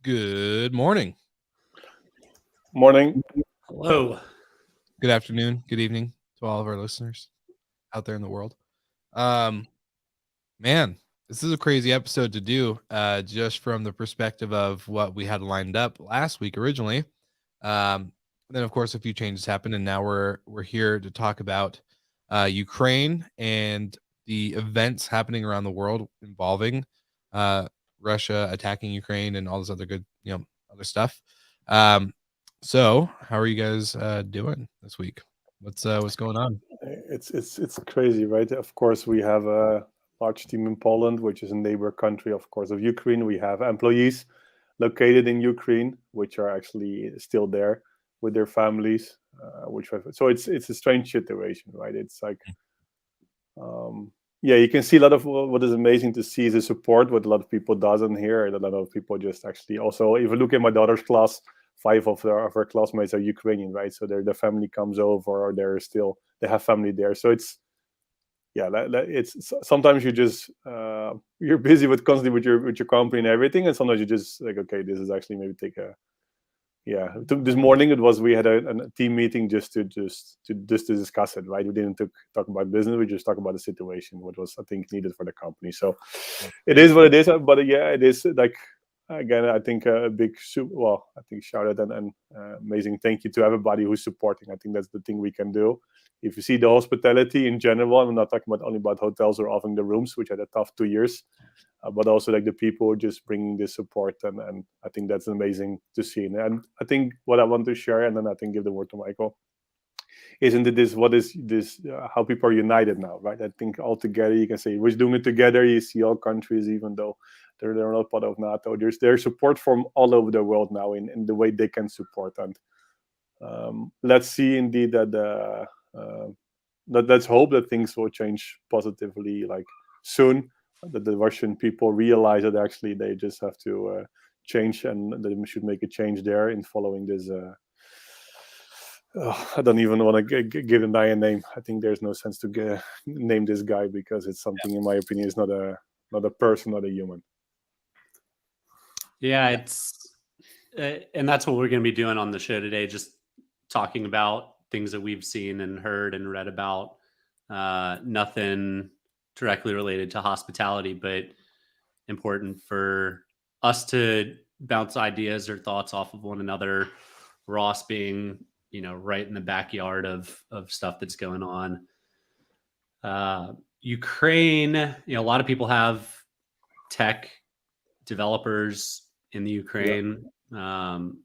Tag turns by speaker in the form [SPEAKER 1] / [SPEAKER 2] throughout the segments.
[SPEAKER 1] Good morning.
[SPEAKER 2] Morning.
[SPEAKER 3] Hello.
[SPEAKER 1] Good afternoon. Good evening to all of our listeners out there in the world. Man, this is a crazy episode to do, just from the perspective of what we had lined up last week originally. Then of course a few changes happened, and now we're here to talk about Ukraine and the events happening around the world involving Russia attacking Ukraine and all this other good, other stuff. So how are you guys doing this week? What's going on?
[SPEAKER 2] It's crazy, right? Of course, we have a large team in Poland, which is a neighbor country, of course, of Ukraine. We have employees located in Ukraine, which are actually still there with their families. So it's a strange situation, right? It's like, yeah, you can see a lot of what is amazing to see is the support. What a lot of people doesn't hear, and a lot of people just actually also. If you look at my daughter's class, 5 of her classmates are Ukrainian, right? So their family comes over, or they have family there. So it's it's sometimes you just you're busy with constantly with your company and everything, and sometimes you just like, okay, this is actually maybe take a this morning we had a team meeting just to discuss it, right? We didn't talk about business, we just talked about the situation, what was I think needed for the company. So it is what it is, but yeah, it is like, again, I think a big I think shout out and amazing thank you to everybody who's supporting. I think that's the thing we can do. If you see the hospitality in general, I'm not talking about only about hotels or offering the rooms, which had a tough 2 years, but also like the people just bringing this support, and I think that's amazing to see. And I think what I want to share, and then I think give the word to Michael, isn't it this what is this how people are united now, right? I think all together you can say we're doing it together. You see all countries, even though they're not part of NATO, there's support from all over the world now in the way they can support. And let's see indeed that let's hope that things will change positively, like soon, that the Russian people realize that actually they just have to change, and they should make a change there in following this. I don't even want to give him a name. I think there's no sense to name this guy, because it's something, in my opinion, is not a person, not a human.
[SPEAKER 3] Yeah, it's and that's what we're going to be doing on the show today, just talking about things that we've seen and heard and read about. Nothing directly related to hospitality, but important for us to bounce ideas or thoughts off of one another. Ross being, right in the backyard of stuff that's going on. Ukraine, a lot of people have tech developers in the Ukraine.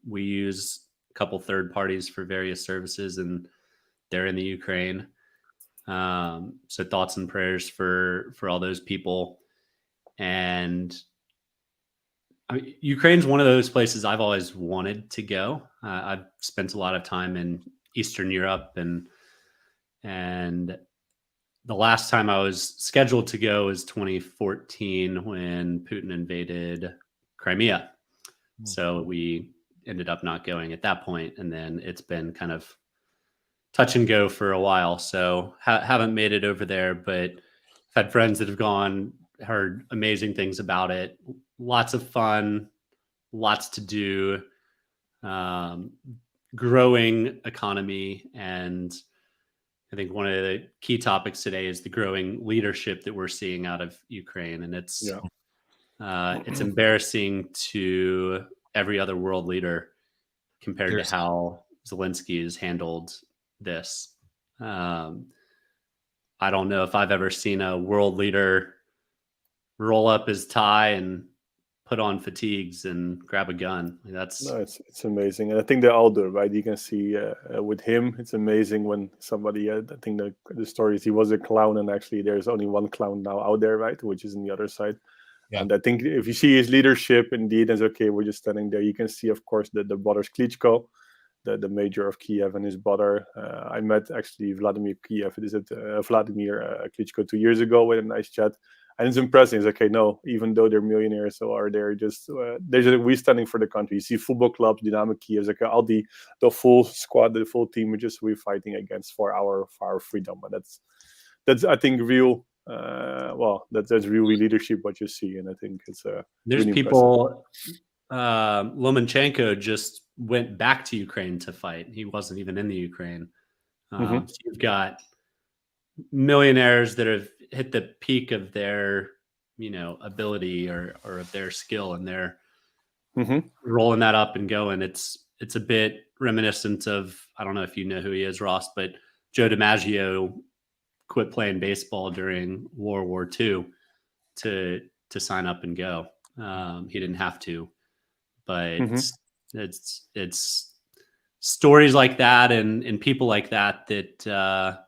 [SPEAKER 3] We use a couple third parties for various services, and they're in the Ukraine. So thoughts and prayers for all those people. And Ukraine's one of those places I've always wanted to go. I've spent a lot of time in Eastern Europe, and the last time I was scheduled to go was 2014 when Putin invaded Crimea. So we ended up not going at that point, and then it's been kind of touch and go for a while. So haven't made it over there, but I've had friends that have gone, heard amazing things about it. Lots of fun, lots to do, growing economy. And I think one of the key topics today is the growing leadership that we're seeing out of Ukraine. And it's embarrassing to every other world leader compared to how Zelensky has handled this. I don't know if I've ever seen a world leader roll up his tie and put on fatigues and grab a gun.
[SPEAKER 2] It's amazing, and I think they all do, right? You can see with him, it's amazing when somebody. I think the story is he was a clown, and actually there's only one clown now out there, right? Which is on the other side. Yeah. And I think if you see his leadership, indeed, it's okay. We're just standing there. You can see, of course, the brothers Klitschko, the mayor of Kiev, and his brother. I met actually Vladimir Klitschko 2 years ago with a nice chat. And it's impressive. It's okay, no, even though they're millionaires, or they're just we're standing for the country. You see football clubs, Dynamo Kiev, like all the full squad, the full team, we're fighting against for our freedom. And that's I think real. That's real leadership what you see, and I think it's
[SPEAKER 3] there's really people. Lomachenko just went back to Ukraine to fight. He wasn't even in the Ukraine.
[SPEAKER 2] Mhm.
[SPEAKER 3] So you've got millionaires that have hit the peak of their, ability or of their skill, and they're
[SPEAKER 2] Mhm.
[SPEAKER 3] rolling that up and going. It's a bit reminiscent of, I don't know if you know who he is, Ross, but Joe DiMaggio quit playing baseball during World War II to sign up and go. He didn't have to, but
[SPEAKER 2] Mhm.
[SPEAKER 3] it's stories like that and people like that that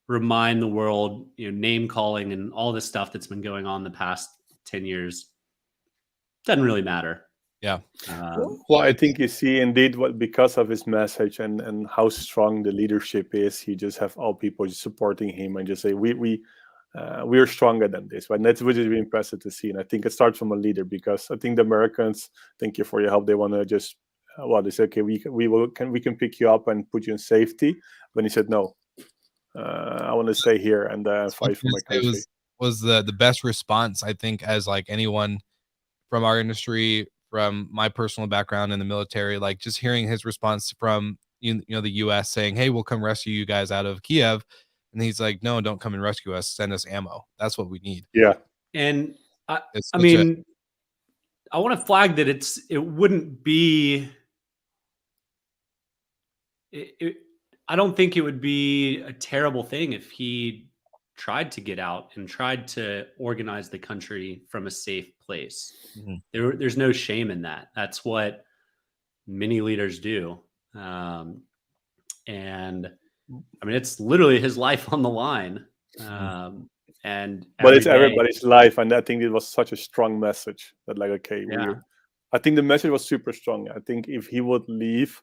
[SPEAKER 3] remind the world, name calling and all this stuff that's been going on the past 10 years doesn't really matter.
[SPEAKER 1] Yeah.
[SPEAKER 2] Well, I think you see indeed what, because of his message and how strong the leadership is, he just have all people just supporting him and just say we are stronger than this, right? And that's really, really impressive to see. And I think it starts from a leader, because I think the Americans, thank you for your help. They want to just they say, okay, we can pick you up and put you in safety. When he said no, I want to stay here and fight for my
[SPEAKER 1] It
[SPEAKER 2] country.
[SPEAKER 1] was the best response, I think, as like anyone from our industry, from my personal background in the military, like just hearing his response from the US saying, hey, we'll come rescue you guys out of Kiev, and he's like, no, don't come and rescue us, send us ammo, that's what we need.
[SPEAKER 2] Yeah.
[SPEAKER 3] And
[SPEAKER 1] It's
[SPEAKER 3] I
[SPEAKER 1] such a
[SPEAKER 3] mean, I want to flag that it wouldn't be I don't think it would be a terrible thing if he tried to get out and tried to organize the country from a safe place.
[SPEAKER 1] Mhm.
[SPEAKER 3] There's no shame in that. That's what many leaders do. And I mean, it's literally his life on the line. And
[SPEAKER 2] But
[SPEAKER 3] every
[SPEAKER 2] it's
[SPEAKER 3] day,
[SPEAKER 2] everybody's life, and I think it was such a strong message that, like, okay,
[SPEAKER 3] yeah,
[SPEAKER 2] I think the message was super strong. I think if he would leave,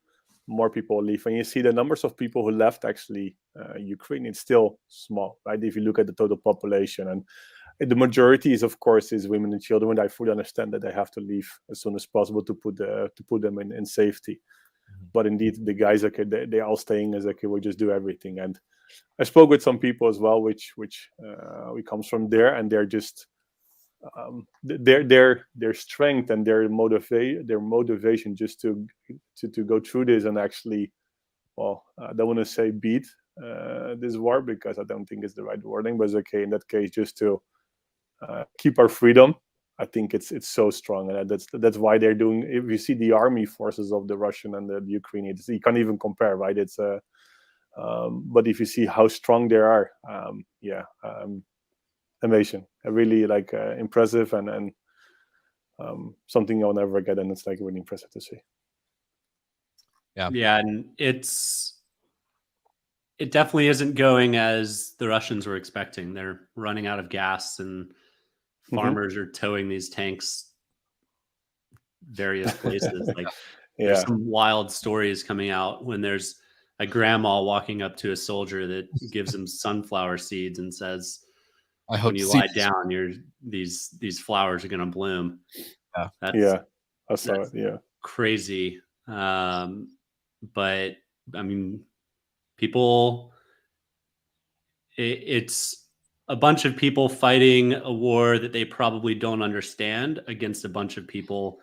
[SPEAKER 2] more people will leave, and you see the numbers of people who left actually Ukraine. It's still small, right? If you look at the total population, and the majority is, of course, is women and children. And I fully understand that they have to leave as soon as possible to put them in safety. But indeed, the guys, okay, they all staying as okay, we'll just do everything. And I spoke with some people as well, which we comes from there, and they're just their strength and their motivation just to go through this and actually, well, I don't want to say beat this war, because I don't think it's the right wording, but it's okay in that case, just to keep our freedom. I think it's so strong, and that's why they're doing. If you see the army forces of the Russian and the Ukrainian, you can't even compare, right? It's but if you see how strong they are, amazing. Really like impressive, and something I'll never get, and it's like really impressive to see.
[SPEAKER 3] yeah, and it definitely isn't going as the Russians were expecting. They're running out of gas, and farmers are towing these tanks various places. Like there's
[SPEAKER 2] Yeah.
[SPEAKER 3] some wild stories coming out when there's a grandma walking up to a soldier that gives him sunflower seeds and says,
[SPEAKER 1] I hope
[SPEAKER 3] when
[SPEAKER 1] to
[SPEAKER 3] you
[SPEAKER 1] see
[SPEAKER 3] lie down, these flowers are going to bloom.
[SPEAKER 1] Yeah.
[SPEAKER 2] Yeah, I saw it.
[SPEAKER 3] That's
[SPEAKER 2] Yeah.
[SPEAKER 3] crazy. But I mean, people, it's a bunch of people fighting a war that they probably don't understand against a bunch of people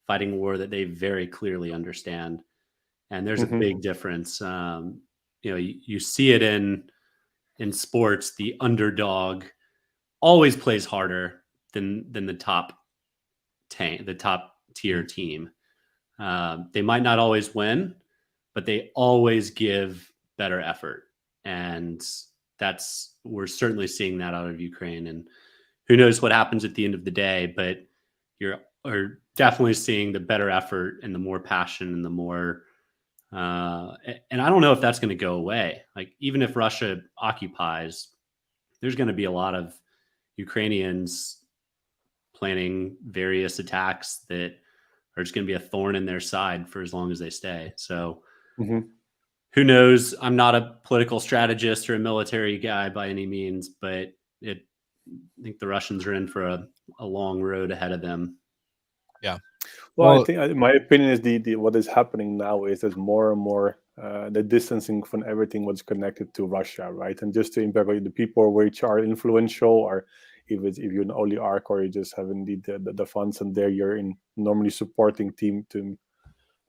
[SPEAKER 3] fighting a war that they very clearly understand. And there's a big difference. You see it in sports. The underdog always plays harder than the top tier team. They might not always win, but they always give better effort, and we're certainly seeing that out of Ukraine. And who knows what happens at the end of the day, but are definitely seeing the better effort and the more passion and the more. And I don't know if that's going to go away. Like even if Russia occupies, there's going to be a lot of Ukrainians planning various attacks that are just going to be a thorn in their side for as long as they stay. So who knows? I'm not a political strategist or a military guy by any means, but I think the Russians are in for a long road ahead of them.
[SPEAKER 1] Yeah.
[SPEAKER 2] Well, I think my opinion is the what is happening now is there's more and more the distancing from everything what's connected to Russia, right? And just to impact the people which are influential are if you're an oligarch or you just have indeed the funds, and there you're in normally supporting team to.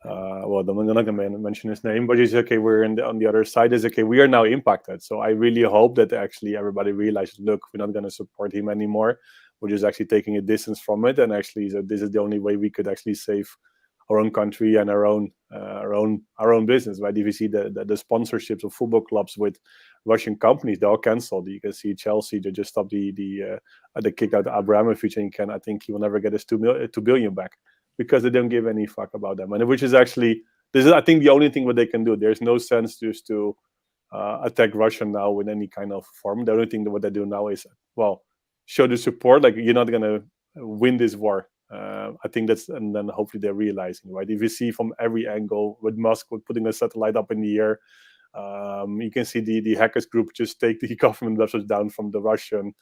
[SPEAKER 2] Well, I'm not going to mention his name, but he's okay. We're on the other side. Is okay. We are now impacted. So I really hope that actually everybody realizes, look, we're not going to support him anymore. We're just actually taking a distance from it, and actually, so this is the only way we could actually save our own country and our own business. Right? If you see the sponsorships of football clubs with Russian companies, they're all cancelled. You can see Chelsea, they just stopped the kick out Abramovich, and I think he will never get his 2 billion back, because they don't give any fuck about them. And which is actually, this is, I think, the only thing what they can do. There's no sense just to attack Russia now in any kind of form. The only thing that what they do now is, well, show the support. Like, you're not gonna win this war. I think that's, and then hopefully they're realizing, right? If you see from every angle, with Musk putting a satellite up in the air, you can see the hackers group just take the government websites down from the Russian,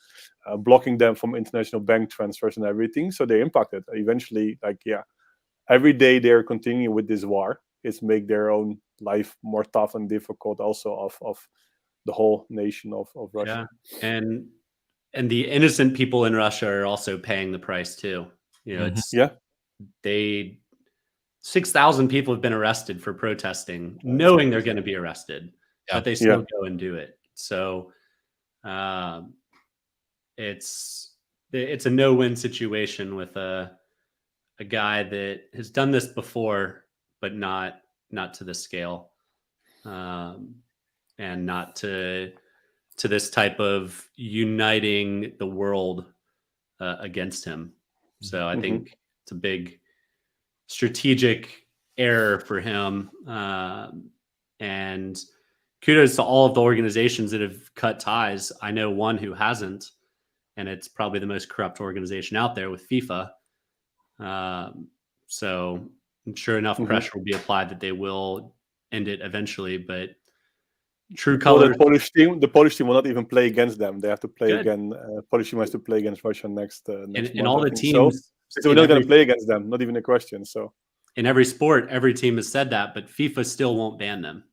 [SPEAKER 2] blocking them from international bank transfers and everything. So they're impacted. Eventually, like, yeah, every day they're continuing with this war. It's make their own life more tough and difficult, also of the whole nation of Russia.
[SPEAKER 3] Yeah. And the innocent people in Russia are also paying the price too. You know, it's 6,000 people have been arrested for protesting, knowing they're going to be arrested, but they still go and do it. So it's a no-win situation with a guy that has done this before, but not to this scale, and not to this type of uniting the world against him. So I think it's a big strategic error for him. And kudos to all of the organizations that have cut ties. I know one who hasn't, and it's probably the most corrupt organization out there, with FIFA. So I'm sure enough pressure will be applied that they will end it eventually, but true colors.
[SPEAKER 2] Well, the Polish team will not even play against them. They have to play again. Polish team has to play against Russia next month.
[SPEAKER 3] And all the teams.
[SPEAKER 2] So we're not going to play against them. Not even a question. So
[SPEAKER 3] in every sport, every team has said that, but FIFA still won't ban them.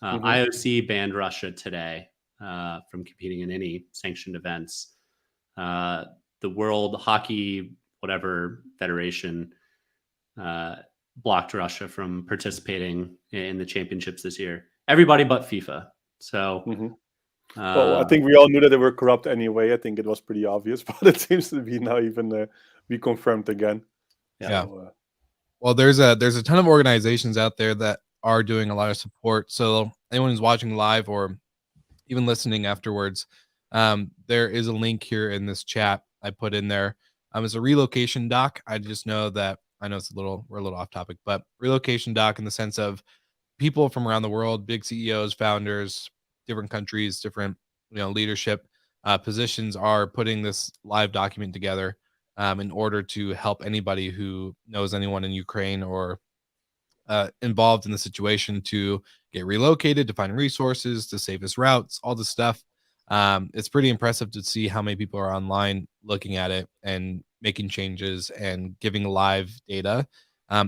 [SPEAKER 3] IOC banned Russia today from competing in any sanctioned events. The World Hockey Federation blocked Russia from participating in the championships this year. Everybody but FIFA. So,
[SPEAKER 2] well, I think we all knew that they were corrupt anyway. I think it was pretty obvious, but it seems to be now even be confirmed again.
[SPEAKER 1] Yeah. So, well, there's a ton of organizations out there that are doing a lot of support. So anyone who's watching live or even listening afterwards, there is a link here in this chat I put in there. It's a relocation doc. I just know that, I know we're a little off topic, but relocation doc in the sense of people from around the world, big CEOs, founders, different countries, different leadership positions are putting this live document together in order to help anybody who knows anyone in Ukraine or involved in the situation to get relocated, to find resources, to safest routes, all this stuff. It's pretty impressive to see how many people are online looking at it and making changes and giving live data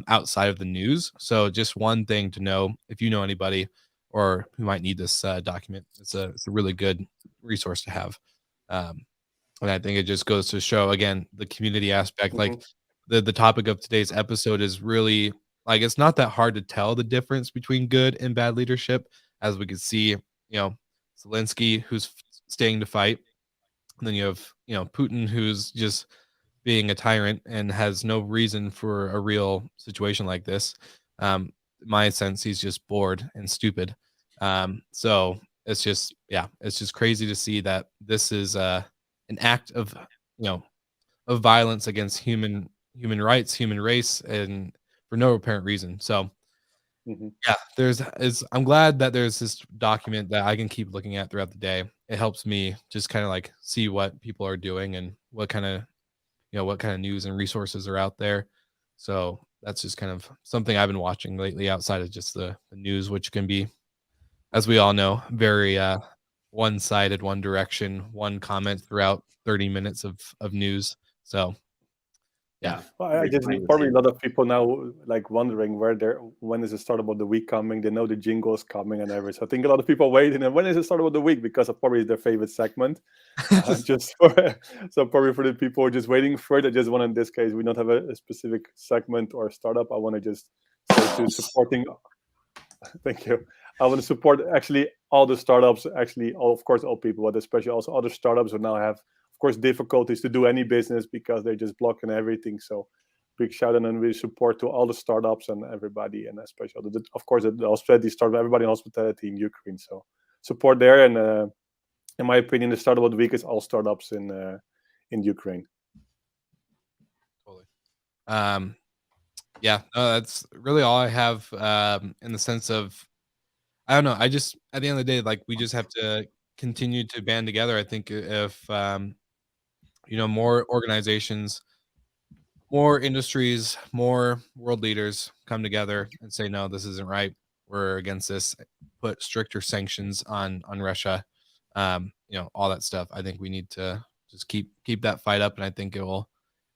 [SPEAKER 1] outside of the news. So just one thing to know, if you know anybody or who might need this document, it's a really good resource to have. And I think it just goes to show, again, the community aspect. Like the topic of today's episode is really, like, it's not that hard to tell the difference between good and bad leadership, as we can see, Zelensky, who's staying to fight. And then you have, Putin, who's just being a tyrant and has no reason for a real situation like this. In my sense, he's just bored and stupid. So it's just crazy to see that this is an act of violence against human rights, human race, and for no apparent reason. So I'm glad that there's this document that I can keep looking at throughout the day. It helps me just kind of like see what people are doing and what kind of news and resources are out there. So that's just kind of something I've been watching lately outside of just the news, which can be, as we all know, very one-sided, one direction, one comment throughout 30 minutes of news. So
[SPEAKER 3] Yeah.
[SPEAKER 2] Well, I just
[SPEAKER 3] replaying the
[SPEAKER 2] probably a
[SPEAKER 3] same.
[SPEAKER 2] lot of people now like wondering when is the start of the week coming. They know the jingle is coming and everything. So I think a lot of people waiting. And when is the start of the week? Because of probably their favorite segment. Just for, so probably for the people just waiting for it. I just want in this case we don't have a specific segment or startup. I want to just say to supporting. Thank you. I want to support actually all the startups. Actually, of course, all people, but especially also other startups who now have, of course, difficulties to do any business because they're just blocking everything. So, big shout out and we support to all the startups and everybody, and especially, of course, the hospitality startup, everybody in hospitality in Ukraine. So, support there. And in my opinion, the startup of the week is all startups in Ukraine.
[SPEAKER 1] Totally. Yeah, no, that's really all I have in the sense of I don't know. I just at the end of the day, like we just have to continue to band together. I think if more organizations, more industries, more world leaders come together and say, no, this isn't right. We're against this. Put stricter sanctions on Russia. All that stuff. I think we need to just keep that fight up, and I think it will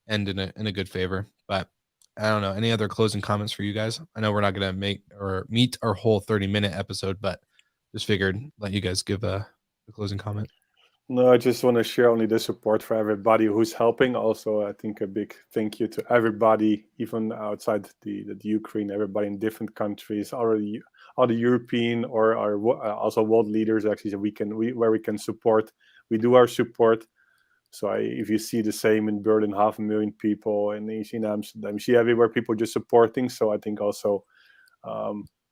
[SPEAKER 1] end in a good favor. But I don't know. Any other closing comments for you guys? I know we're not going to meet our whole 30-minute episode, but just figured let you guys give a closing comment.
[SPEAKER 2] No, I just want to share only the support for everybody who's helping. Also, I think a big thank you to everybody, even outside the Ukraine, everybody in different countries, all the European or also world leaders. Actually, that where we can support. We do our support. So if you see the same in Berlin, 500,000 people, and you see in Amsterdam, you see everywhere people just supporting. So I think also.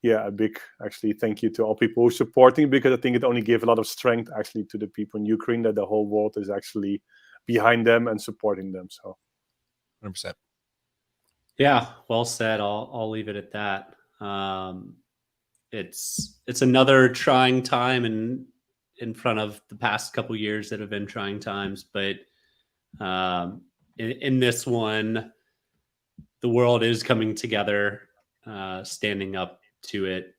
[SPEAKER 2] A big actually thank you to all people who are supporting, because I think it only gave a lot of strength actually to the people in Ukraine that the whole world is actually behind them and supporting them. So
[SPEAKER 1] 100%.
[SPEAKER 3] Yeah, well said. I'll leave it at that. It's another trying time in front of the past couple years that have been trying times, but in this one, the world is coming together, standing up to it.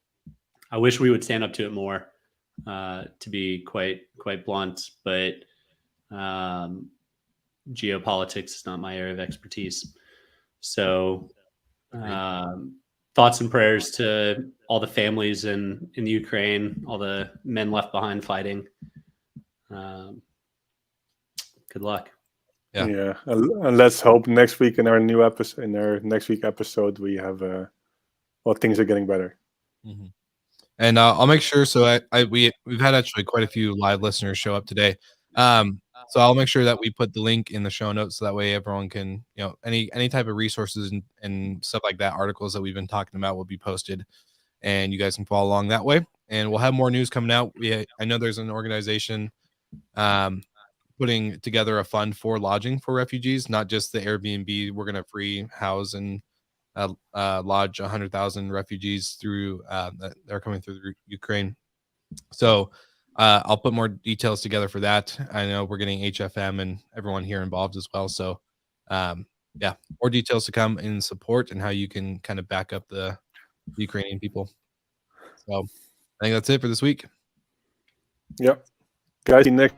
[SPEAKER 3] I wish we would stand up to it more, to be quite blunt, but geopolitics is not my area of expertise. So thoughts and prayers to all the families in Ukraine, all the men left behind fighting. Good luck.
[SPEAKER 2] Yeah, and let's hope next week in our next week episode we have things are getting better.
[SPEAKER 1] Mm-hmm. And I'll make sure. So we've had actually quite a few live listeners show up today. So I'll make sure that we put the link in the show notes so that way everyone can, any type of resources and stuff like that, articles that we've been talking about will be posted, and you guys can follow along that way. And we'll have more news coming out. I know there's an organization putting together a fund for lodging for refugees, not just the Airbnb. We're going to free house and lodge 100,000 refugees through that are coming through Ukraine. So I'll put more details together for that. I know we're getting HFM and everyone here involved as well. So more details to come in support and how you can kind of back up the Ukrainian people. So I think that's it for this week.
[SPEAKER 2] Yep. Guys, see you next